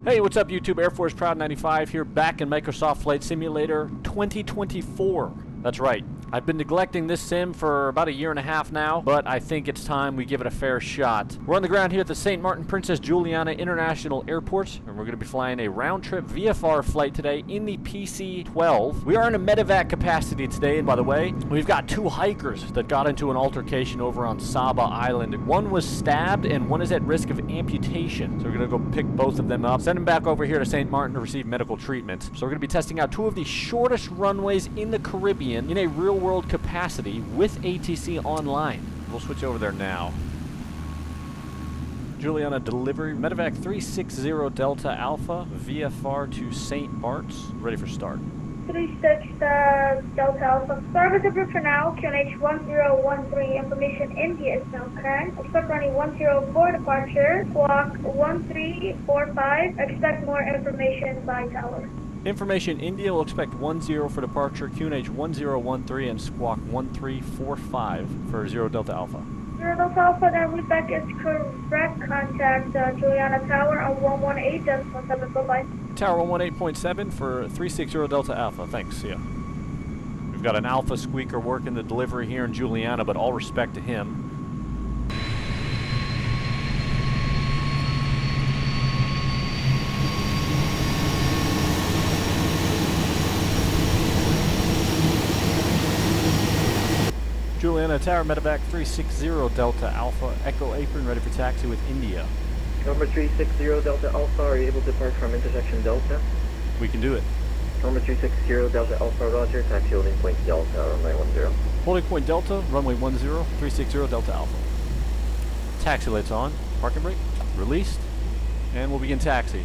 Hey, what's up YouTube? Air Force Proud 95 here, back in Microsoft Flight Simulator 2024. That's right. I've been neglecting this sim for about a year and a half now, but I think it's time we give it a fair shot. We're on the ground here at the St. Martin Princess Juliana International Airport, and we're going to be flying a round-trip VFR flight today in the PC-12. We are in a Medevac capacity today, and by the way, we've got two hikers that got into an altercation over on Saba Island. One was stabbed, and one is at risk of amputation. So we're going to go pick both of them up, send them back over here to St. Martin to receive medical treatment. So we're going to be testing out two of the shortest runways in the Caribbean in a real-world capacity with ATC online. We'll switch over there now. Juliana delivery, Medevac 360 Delta Alpha, VFR to St. Barts, ready for start. 36 Delta Alpha, service approved for now, QNH 1013, information India is now current, expect running 104 departure, squawk 1345, expect more information by tower. Information India will expect 10 for departure, QNH 1013 and squawk 1345 for 0 Delta Alpha. 0 Delta Alpha, that route back is correct. Contact Juliana Tower on 118.7, bye-bye. Tower 118.7 for 360 Delta Alpha, thanks, see ya. We've got an Alpha squeaker working the delivery here in Juliana, but all respect to him. Juliana Tower, Medevac 360 Delta Alpha, Echo Apron, ready for taxi with India. Number 360 Delta Alpha, are you able to depart from intersection Delta? We can do it. Number 360 Delta Alpha, roger, taxi holding point Delta, runway 10. Holding point Delta, runway 10, 360 Delta Alpha. Taxi lights on, parking brake, released, and we'll begin taxi.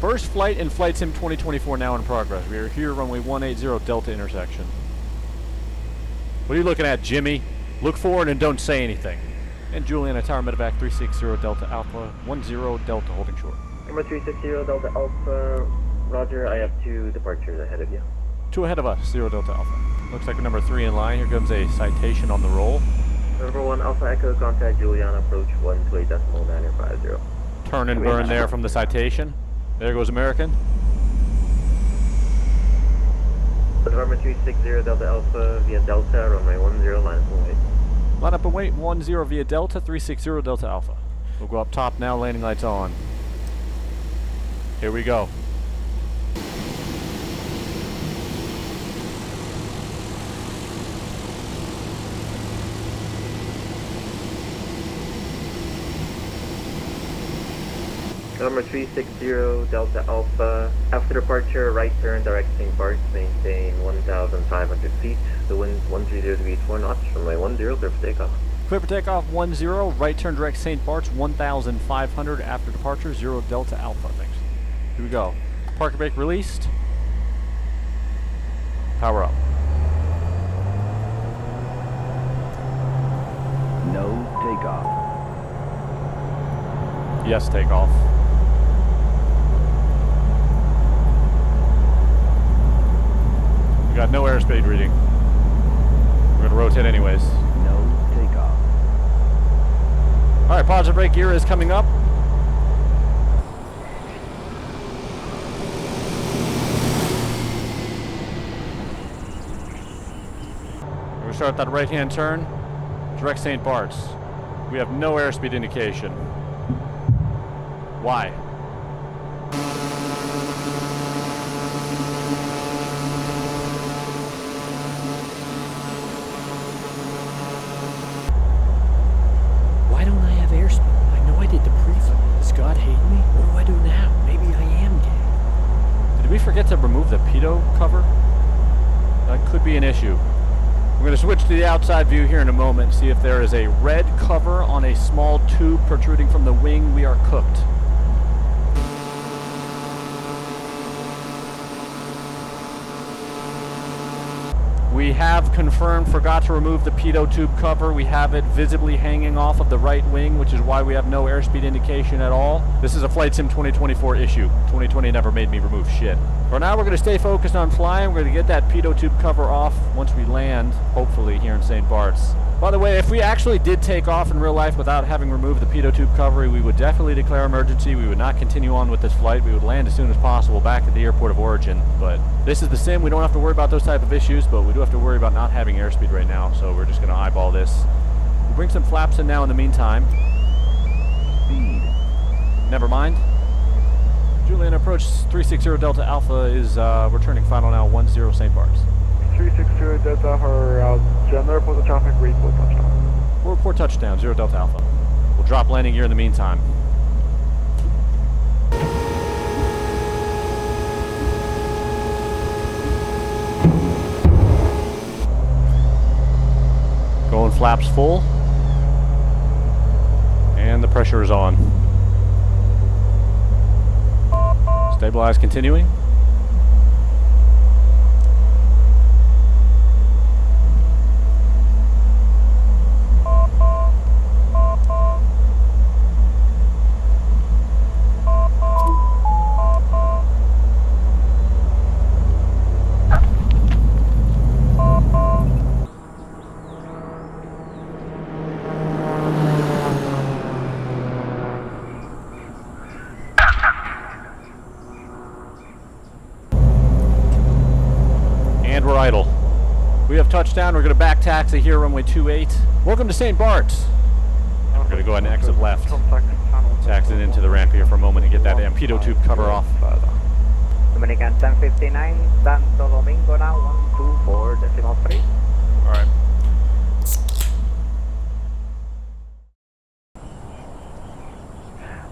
First flight in Flight Sim 2024 now in progress. We are here, runway 180 Delta intersection. What are you looking at, Jimmy? Look forward and don't say anything. And Juliana Tower, Medevac 360 Delta Alpha, 10 Delta holding short. Number 360 Delta Alpha, roger, I have two departures ahead of you. Two ahead of us, 0 Delta Alpha. Looks like we're number 3 in line. Here comes a citation on the roll. Number 1 Alpha Echo, contact Juliana, approach 128.950. Turn and burn there from the citation. There goes American. Number 360 Delta Alpha via Delta, runway 10, line up and wait. Line up and wait, 10 via Delta, 360 Delta Alpha. We'll go up top now, landing lights on. Here we go. Number 360 Delta Alpha, after departure, right turn, direct St. Barts, maintain 1,500 feet. The wind 130 degrees 4 knots, runway 10, clear for takeoff. Clear for takeoff, 10, right turn direct St. Barts, 1,500 after departure, 0 Delta Alpha, thanks. Here we go. Parking brake released. Power up. No takeoff. Yes, takeoff. We got no airspeed reading. We're gonna rotate anyways. No takeoff. Alright, positive brake gear is coming up. We're gonna start that right-hand turn. Direct St. Barts. We have no airspeed indication. Why? Why don't I have airspeed? I know I did the pre-flight. Does God hate me? What do I do now? Maybe I am gay. Did we forget to remove the pedo cover? That could be an issue. We're going to switch to the outside view here in a moment and see if there is a red cover on a small tube protruding from the wing. We are cooked. We have confirmed, forgot to remove the pitot tube cover. We have it visibly hanging off of the right wing, which is why we have no airspeed indication at all. This is a Flight Sim 2024 issue. 2020 never made me remove shit. For now, we're going to stay focused on flying. We're going to get that pitot tube cover off once we land, hopefully, here in St. Barts. By the way, if we actually did take off in real life without having removed the pitot tube cover, we would definitely declare emergency. We would not continue on with this flight. We would land as soon as possible back at the airport of origin. But this is the sim. We don't have to worry about those type of issues, but we do have to worry about not having airspeed right now. So we're just going to eyeball this. We'll bring some flaps in now in the meantime. Speed. Never mind. Juliana, approach 360 Delta Alpha is returning final now 10 St. Barts. 360 Delta for general report of traffic, report touchdown. We'll report touchdown, 0 Delta Alpha. We'll drop landing here in the meantime. Going flaps full. And the pressure is on. Stabilize continuing. And we're idle. We have touchdown. We're going to back taxi here, runway 28. Welcome to St. Barts. We're going to go ahead and exit left. Taxi into the ramp here for a moment to get that pitot tube cover off. Dominican 1059, Santo Domingo now, 124.3. All right.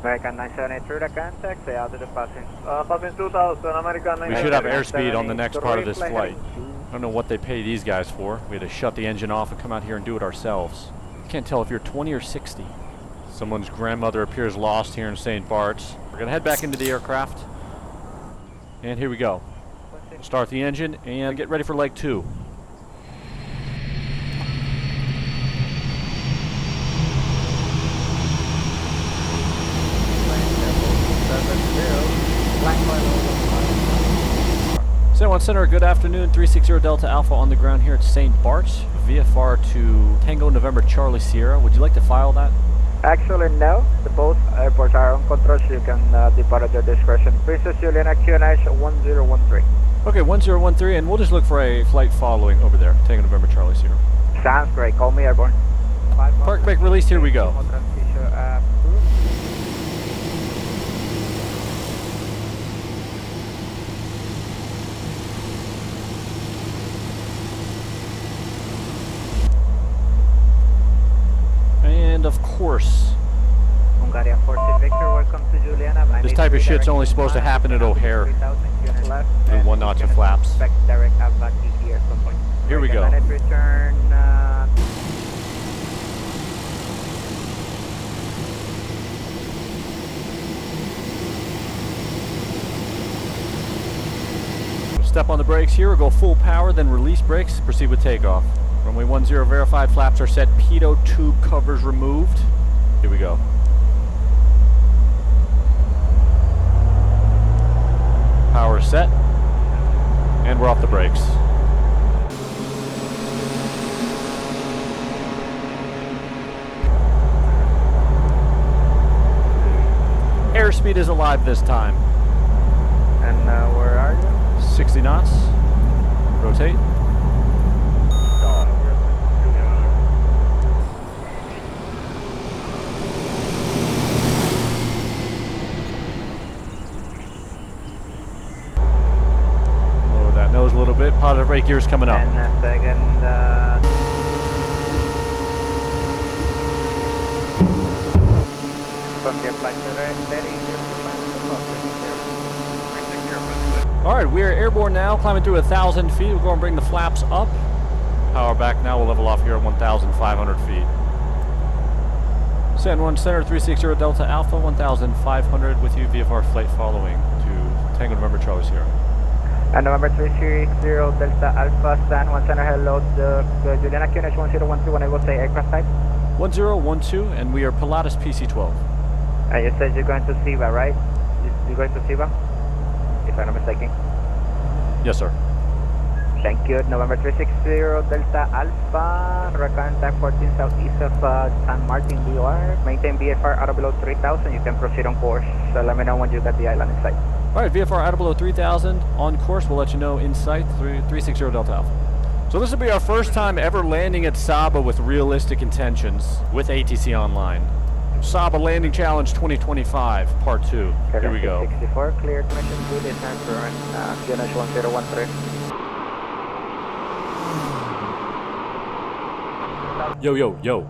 American 978 the contact, say out to the passing. Passing 2000, American We should have airspeed on the next part of this flight. I don't know what they pay these guys for. We had to shut the engine off and come out here and do it ourselves. Can't tell if you're 20 or 60. Someone's grandmother appears lost here in St. Barts. We're going to head back into the aircraft. And here we go. Start the engine and get ready for leg 2. San Juan Center, good afternoon. 360 Delta Alpha on the ground here at St. Barts. VFR to Tango November Charlie Sierra. Would you like to file that? Actually, no. The both airports are on control, so you can depart at your discretion. Princess Juliana, QNH 1013. Okay, 1013, and we'll just look for a flight following over there. Tango November Charlie Sierra. Sounds great. Call me airborne. Park brake released, here we go. And of course, Hungaria 40 Victor, welcome to Juliana. this type of shit's only supposed to happen at O'Hare. Do 1 notch of flaps. Here we go. Return, Step on the brakes here, we'll go full power, then release brakes, proceed with takeoff. Runway 10 verified, flaps are set, pitot tube covers removed. Here we go. Power set, and we're off the brakes. Airspeed is alive this time. and where are you? 60 knots. Rotate. Lower that nose a little bit. Positive brake gear's coming up. And a second. From the flight All right, we are airborne now, climbing through 1,000 feet. We'll go and bring the flaps up. Power back now. We'll level off here at 1,500 feet. San Juan Center, 360 Delta Alpha, 1,500 with you. VFR flight following to Tango November Charlie Sierra. And November 330 Delta Alpha San Juan Center, hello, the Juliana QNH 1013 when I will say aircraft type. 1012, and we are Pilatus PC-12. And you said you're going to Saba, right? You're going to Saba? If I'm not mistaken. Yes, sir. Thank you. November 360 Delta Alpha, recurrent time 14 southeast of San Martin, BR. Maintain VFR out of below 3000. You can proceed on course. So let me know when you got the island in sight. All right, VFR out of below 3,000 on course. We'll let you know in sight, 360 Delta Alpha. So this will be our first time ever landing at Saba with realistic intentions with ATC online. Saba Landing Challenge 2025, Part 2. Here we go. 64, clear mission, good descent for QNH 1013. Yo.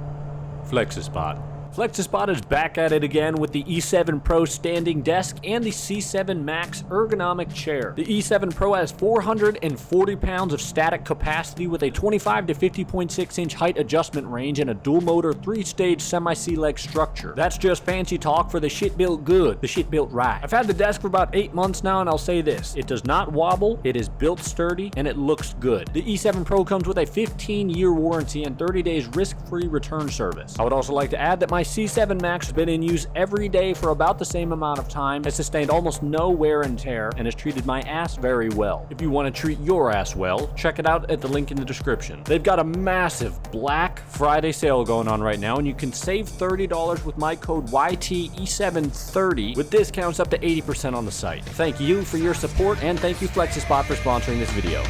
FlexiSpot. FlexiSpot is back at it again with the E7 Pro standing desk and the C7 Max ergonomic chair. The E7 Pro has 440 pounds of static capacity with a 25 to 50.6 inch height adjustment range and a dual motor 3-stage semi-sea leg structure. That's just fancy talk for the shit built good, the shit built right. I've had the desk for about 8 months now, and I'll say this: it does not wobble, it is built sturdy, and it looks good. The E7 Pro comes with a 15-year warranty and 30 days risk-free return service. I would also like to add that my C7 Max has been in use every day for about the same amount of time, has sustained almost no wear and tear, and has treated my ass very well. If you want to treat your ass well, check it out at the link in the description. They've got a massive Black Friday sale going on right now, and you can save $30 with my code YTE730 with discounts up to 80% on the site. Thank you for your support, and thank you FlexiSpot for sponsoring this video.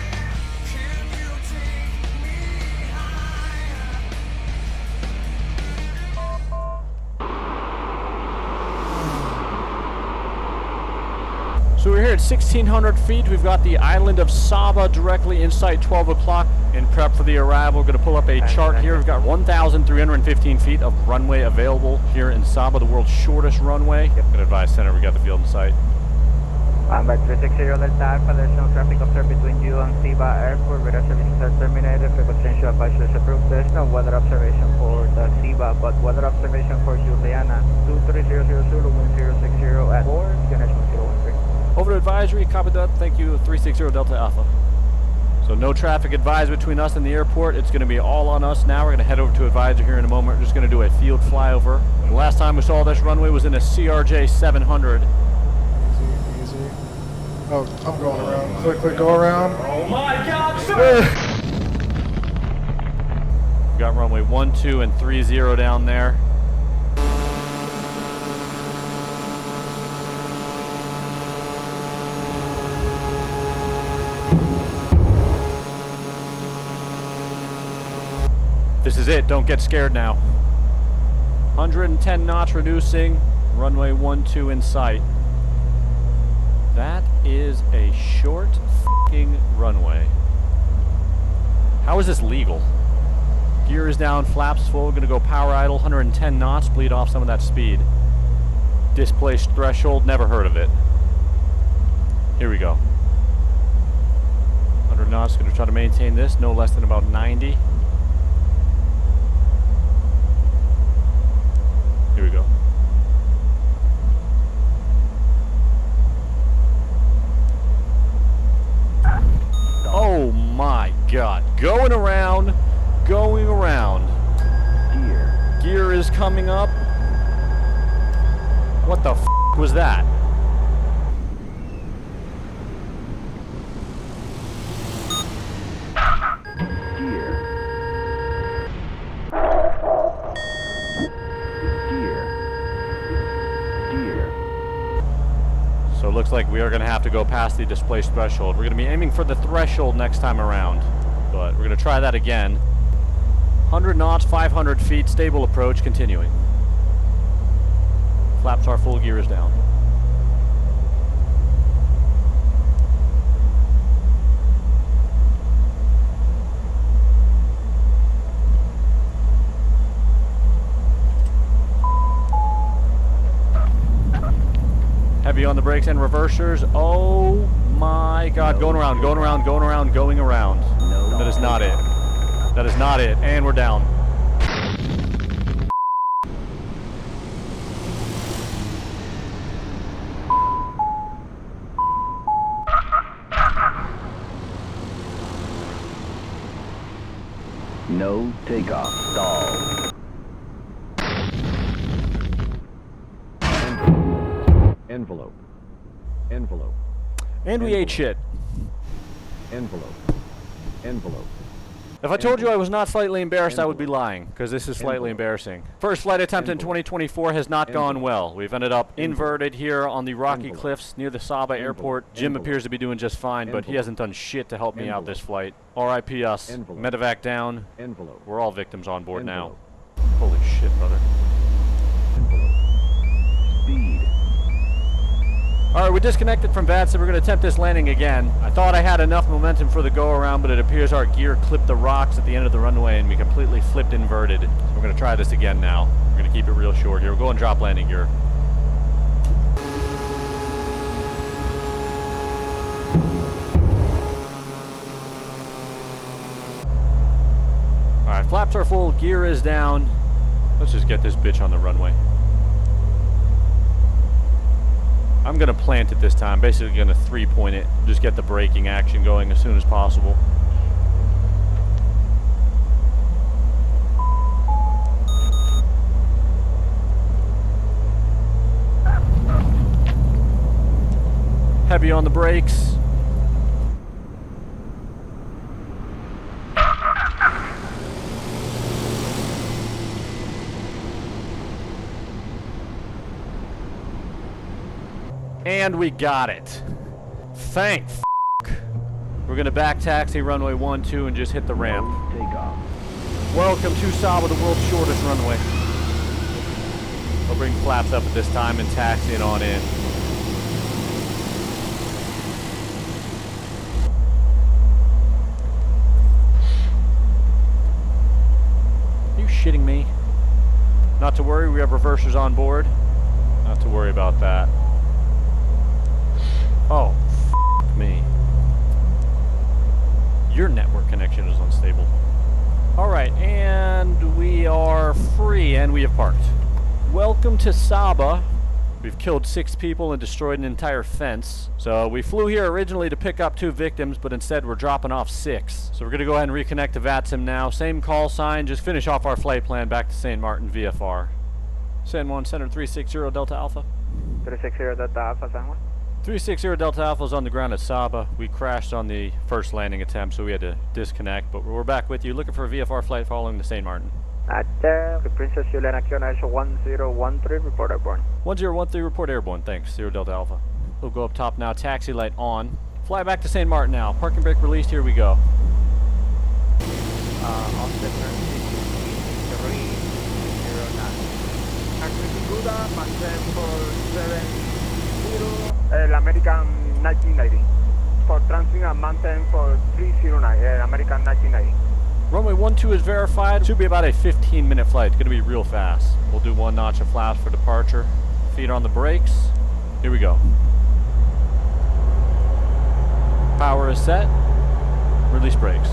So we're here at 1,600 feet. We've got the island of Saba directly in sight, 12 o'clock, in prep for the arrival. We're going to pull up a chart here. We've got 1,315 feet of runway available here in Saba, the world's shortest runway. I'm going to advise center, we got the field in sight. By 360 Delta Alpha, there's no traffic observed between you and Saba Airport. Radar services are terminated. Frequency advisory is approved. There's no weather observation for the Saba, but weather observation for Juliana. 23000, wind 060 at 4, QNH 1013. Over to advisory, copy that. Thank you, 360 Delta Alpha. So no traffic advised between us and the airport. It's going to be all on us now. We're going to head over to advisory here in a moment. We're just going to do a field flyover. The last time we saw this runway was in a CRJ 700. Easy. Oh, I'm going around. Quick, go around. Oh my God! We got runway 12 and 30 down there. This is it, don't get scared now. 110 knots reducing, runway 12 in sight. That is a short f***ing runway. How is this legal? Gear is down, flaps full, gonna go power idle, 110 knots, bleed off some of that speed. Displaced threshold, never heard of it. Here we go. 100 knots, gonna try to maintain this, no less than about 90. Here we go. Oh my God. Going around. Gear is coming up. What the f was that? So it looks like we are going to have to go past the displaced threshold. We're going to be aiming for the threshold next time around, but we're going to try that again. 100 knots, 500 feet, stable approach, continuing. Flaps are full, gear is down. Heavy on the brakes and reversers. Oh my God, going around. That is not it. That is not it, and we're down. No takeoff. Stall. Envelope. Envelope. And we ate shit. Envelope. Envelope. If I told you I was not slightly embarrassed, I would be lying, because this is slightly embarrassing. First flight attempt in 2024 has not gone well. We've ended up inverted here on the rocky cliffs near the Saba airport. Jim appears to be doing just fine, but he hasn't done shit to help me out this flight. RIP us. Medevac down. We're all victims on board now. Holy shit, brother. Speed. Alright, we disconnected from VATSIM. We're going to attempt this landing again. I thought I had enough momentum for the go-around, but it appears our gear clipped the rocks at the end of the runway and we completely flipped inverted. So we're going to try this again now. We're going to keep it real short here. We'll go and drop landing gear. Alright, flaps are full, gear is down. Let's just get this bitch on the runway. I'm going to plant it this time, basically going to 3-point it, just get the braking action going as soon as possible. Heavy on the brakes. And we got it. Thank f***. We're gonna back taxi runway 12 and just hit the ramp. Takeoff. Welcome to Saba, the world's shortest runway. I'll bring flaps up at this time and taxi it on in. Are you shitting me? Not to worry, we have reversers on board. Not to worry about that. Oh, f*** me. Your network connection is unstable. Alright, and we are free, and we have parked. Welcome to Saba. We've killed 6 people and destroyed an entire fence. So we flew here originally to pick up 2 victims, but instead we're dropping off 6. So we're going to go ahead and reconnect to VATSIM now. Same call sign, just finish off our flight plan back to St. Martin VFR. San Juan Center 360 Delta Alpha. 360 Delta Alpha, San Juan. 360 Delta Alpha is on the ground at Saba. We crashed on the first landing attempt, so we had to disconnect, but we're back with you, looking for a VFR flight following to St. Martin. Princess Juliana, QNH 1013, report airborne. 1013, report airborne, thanks, 0 Delta Alpha. We'll go up top now, taxi light on. Fly back to St. Martin now, parking brake released, here we go. On the turn 309. Activity Buddha, maintain for 70. American 1990. For transferring and maintain for 309, American 1990. Runway 12 is verified. Should be about a 15-minute flight. It's going to be real fast. We'll do 1 notch of flaps for departure. Feet on the brakes. Here we go. Power is set. Release brakes.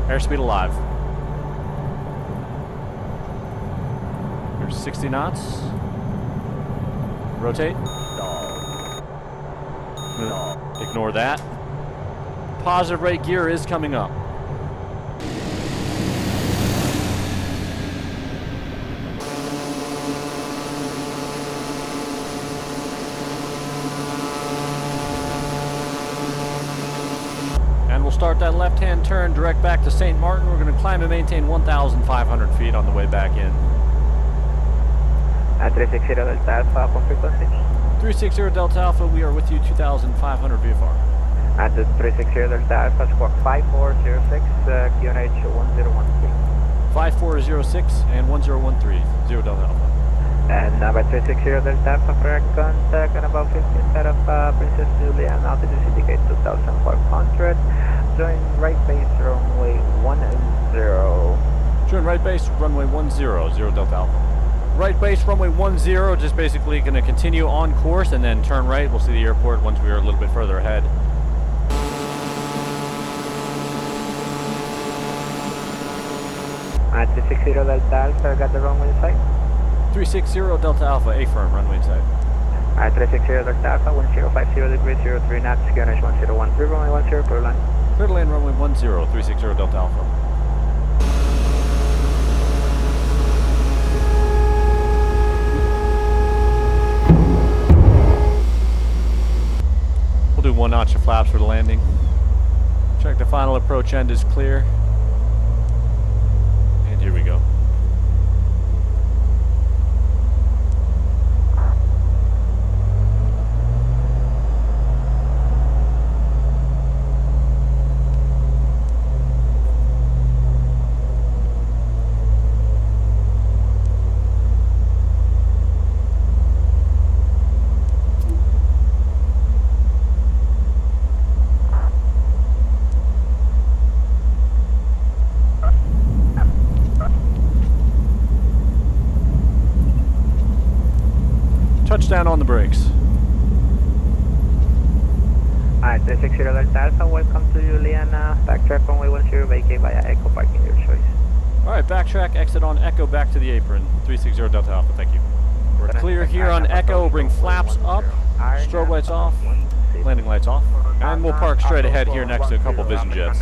Airspeed alive. Here's 60 knots. Rotate. Ignore that. Positive rate gear is coming up. And we'll start that left-hand turn direct back to St. Martin. We're going to climb and maintain 1,500 feet on the way back in. 360 Delta Alpha, on frequency. 360 Delta Alpha, we are with you, 2,500 VFR. At the 360 Delta Alpha, squawk 5406, QNH 1013. 5406 and 1013, 0 Delta Alpha. And by 360 Delta Alpha, correct contact and about 15 set of Princess Juliana, altitude indicate 2,500. Join right base, runway 10. Join right base, runway 10, 0 Delta Alpha. Right base, runway 10, just basically going to continue on course and then turn right. We'll see the airport once we are a little bit further ahead. At 360 Delta Alpha, got the runway in sight. 360 Delta Alpha, A firm, runway in sight. Alright, 360 Delta Alpha, 1050 degrees, 03 knots, QNH 1013, runway 10, clear line. Clear to land runway 10, 360 Delta Alpha. We'll do 1 notch of flaps for the landing. Check the final approach end is clear. And here we go. Touchdown on the brakes. Alright, 360 Delta Alpha, welcome to Juliana. Backtrack runway 10, vacate via Echo parking, your choice. Alright, backtrack, exit on Echo, back to the apron. 360 Delta Alpha, thank you. We're clear here on Echo, bring flaps up, strobe lights off, landing lights off, and we'll park straight ahead here next to a couple Vision jets.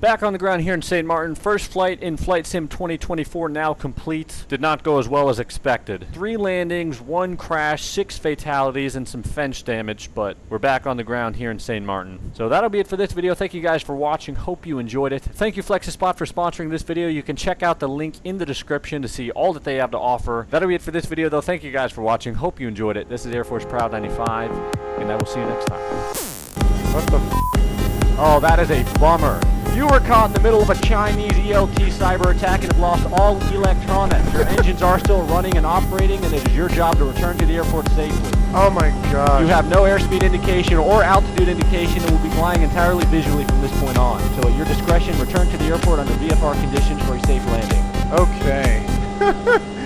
Back on the ground here in St. Maarten. First flight in Flight Sim 2024 now complete. Did not go as well as expected. 3 landings, 1 crash, 6 fatalities, and some fence damage, but we're back on the ground here in St. Maarten. So that'll be it for this video. Thank you guys for watching. Hope you enjoyed it. Thank you FlexiSpot for sponsoring this video. You can check out the link in the description to see all that they have to offer. That'll be it for this video though. Thank you guys for watching. Hope you enjoyed it. This is Air Force Proud 95, and I will see you next time. What the Oh, that is a bummer. You were caught in the middle of a Chinese ELT cyber attack and have lost all electronics. Your engines are still running and operating, and it is your job to return to the airport safely. Oh my god. You have no airspeed indication or altitude indication and will be flying entirely visually from this point on. So at your discretion, return to the airport under VFR conditions for a safe landing. Okay.